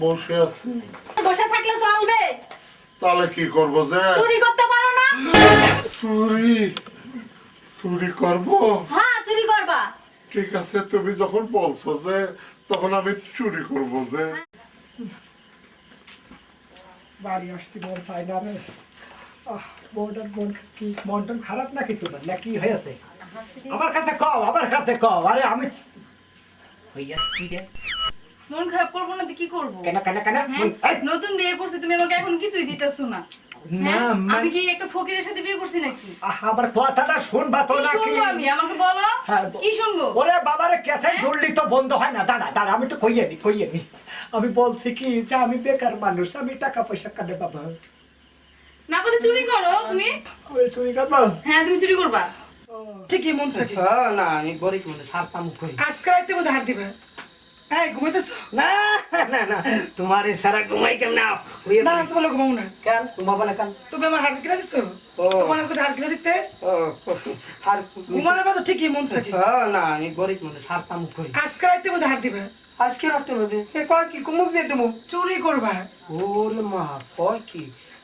বসে আছি। বসে থাকলে চলবে? তাহলে কি করব? যে চুরি করতে পারো না? চুরি চুরি করব? হ্যাঁ চুরি করবা। ঠিক আছে, তুমি যখন বলছো যে তখন আমি চুরি করব। যে বাড়ি আসছি মন চাই না রে। মন কি মন খারাপ নাকি তোমার না কি হয়েছে? আমার কাছে কও আরে আমি হইয়া কি রে? মন খারাপ করবো না তো কি করবো? কেন নতুন বিয়ে করছি, তুমি আমাকে এখন কিছুই দিতেছো না। হ্যাঁ? আমি কি একটা ফকিরের সাথে বিয়ে করছি নাকি? আমার কথাটা শুনবা তো কি নাকি? শুনবো আমি? আমাকে বলো। হ্যাঁ, কি শুনবো? ওরে বাবারে ক্যাসেট জুড়লি তো বন্ধ হয় না। দাঁড়া আমি তো কইয়ে নি। আমি বলছি কি যে আমি বেকার মানুষ, আমি টাকা পয়সা কাটে পাবো না বলে চুরি করো তুমি? ওই চুরি করবো? হ্যাঁ তুমি চুরি করবা। ঠিকই মন থাকে না আমি গরিব মানুষ, হারতাম কই। আজকে রাইতে বোধ হার দিবে। এই ঘুমাইতেছ? না তোমার সারা ঘুমাই কেমন না তোমার ঘুমাও না। কেন ঘুমাবো না কেন? তুমি আমার হার কিনা দিছো? তোমার কাছে হার কিনা দিতে আর ঘুমানোর মতো ঠিকই মন থাকে। না আমি গরিব মানুষ, হারতাম কই। আজকে রাইতে বোধ হার দিবে। আজকে রাখতে হবে কয় কি কুমুক দিয়ে দেবো? চুরি করবা? ওরে মা কয় কি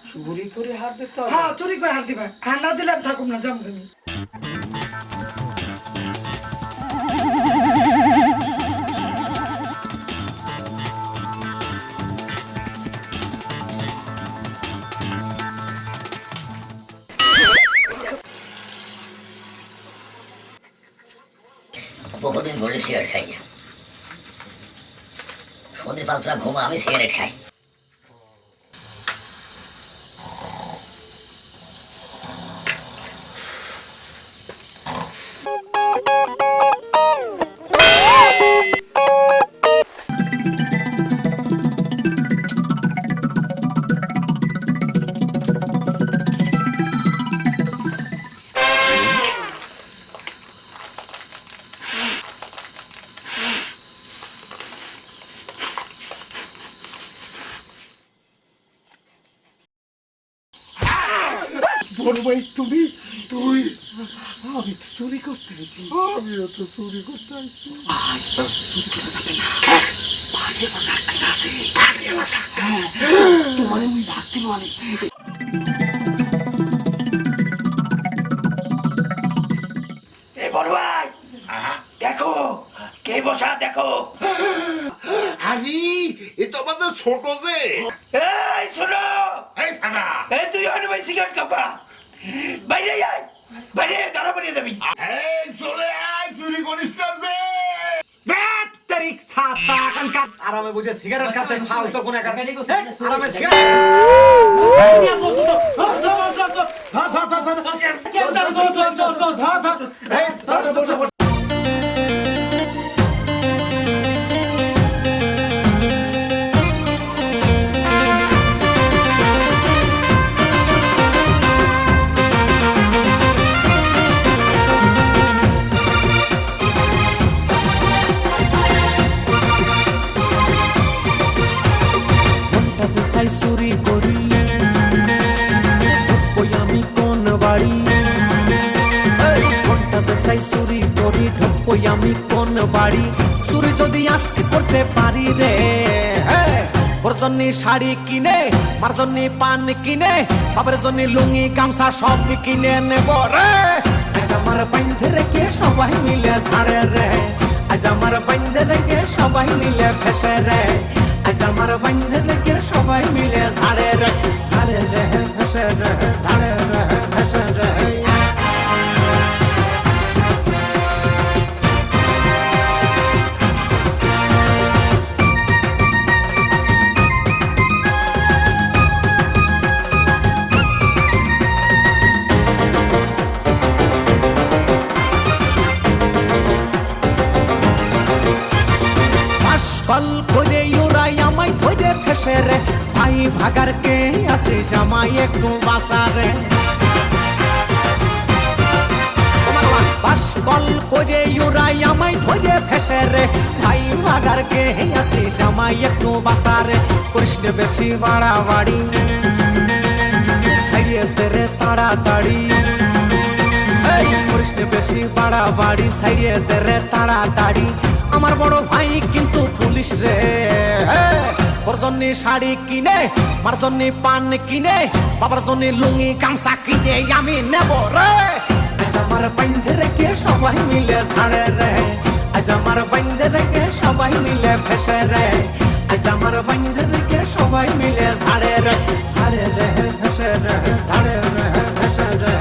চুরি করে হার দিতে হবে? হ্যাঁ চুরি করে হার দিবা। হার না দিলে আমি থাকুম না, যাবো তুমি। বহুদিন ধরে সিগারেট খাই না। সন্ধে পাঁচটা ঘুমা আমি সিগারেট খাই। বড়ভাই তুমি তুই আমি চুরি করতে গেছি। আমিও তো চুরি করতে আসছি। তোমার আমি ডাকতে পারি। এ বড় ভাই দেখো কে বসা দেখো। আরে এ তো আমাদের ছোট যে। এই শোনো, এই সানা এই তুই হয়তো ভাই সিগারেট খাবা। বাইরে আয়, বাইরে ধরা পড়িয়ে দেবি। এই চলে আয়, চুরি করিস না যে। তারিখ ছাতা কানকা আরামে বুঝে সিগারেট খাচ্ছে ফালতু কোন একটা আরামে সিগারেট। সাই চুরি করি ওই আমি কোন বাড়ি ঘন্টাসে সাই চুরি করি ঢুকবই আমি কোন বাড়ি চুরি যদি আজকে করতে পারি রে ওর জন্য শাড়ি কিনে মার জন্য পান কিনে বাবার জন্য লুঙ্গি গামছা সব কিনে নেব রে আজ আমার বাইন্ধে রেখে সবাই মিলে ছাড়ে রে আজ আমার বাইন্ধে রেখে সবাই মিলে ফেসে রে আজ আমার বাইন্ধে রেখে সবাই মিলে ছাড়ে রে ফেসে রে ছাড়ে রে ফেসে রে। কল করে ওরাই আমায় ধরে ফেসে রে ভাই ভাগার কে আসিস আমায় একটু বাসারে কল করে ওরাই আমায় ধরে ফেসে রে ভাই ভাগার কে আসিস আমায় একটু বাসারে কৃষ্ণ বেশি বাড়াবাড়ি সাইয়ে তেরে তাড়াতাড়ি কৃষ্ণ বেশি বাড়াবাড়ি সাইয়ে তেরে তাড়াতাড়ি আমার বড় ভাই কিন্তু পুলিশ রে ওর জন্য শাড়ি কিনে মার জন্য পান কিনে বাবার জন্য লুঙ্গি গামছা কিনে আমি নেব রে আজ আমার বাইন্ধে রেখে সবাই মিলে ঝাড়ে রে আজ আমার বাইন্ধে রেখে সবাই মিলে ফেসে রে আজ আমার বাইন্ধে রেখে সবাই মিলে ঝাড়ে রে ফেসে রে ঝাড়ে রে ফেসে রে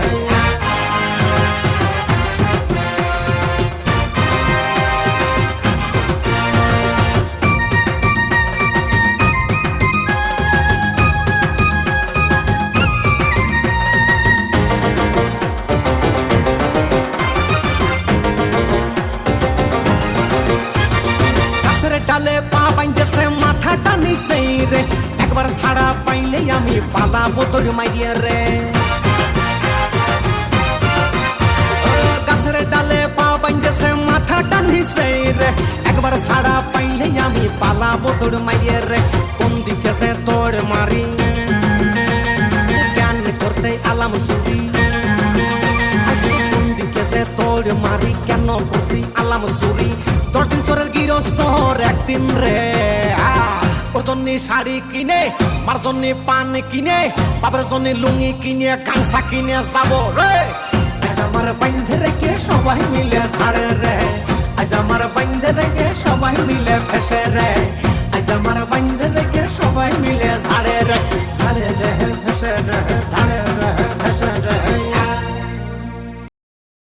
ডালে পা বাইন্দেছে মাথাটা নিচেই রে একবার ছাড়া পাইলে আমি পালাবো তোর মাইয়া রে গাছের ডালে পা বাইন্দেছে মাথাটা নিচেই রে একবার ছাড়া পাইলে আমি পালাবো তোর মাইয়া রে কোন দিকে সে তোর মারি জ্ঞান করতে আলাম সুরি কোন দিকে সে তোর মারি কেন করতে আলাম সুরি 10 দিন চোরের গৃহস্থর একদিন রে ওর জন্য শাড়ি কিনে মার জন্য পান কিনে বাবার জন্য লুঙ্গি কিনে গামছা কিনে যাবো রে আজ আমার বাইন্ধে রেখে সবাই মিলে ঝাড়ে রে আজ আমার বাইন্ধে রেখে সবাই মিলে ফেসে রে আজ আমার বাইন্ধে রেখে সবাই মিলে ঝাড়ে রে ফেসে রে ঝাড়ে রে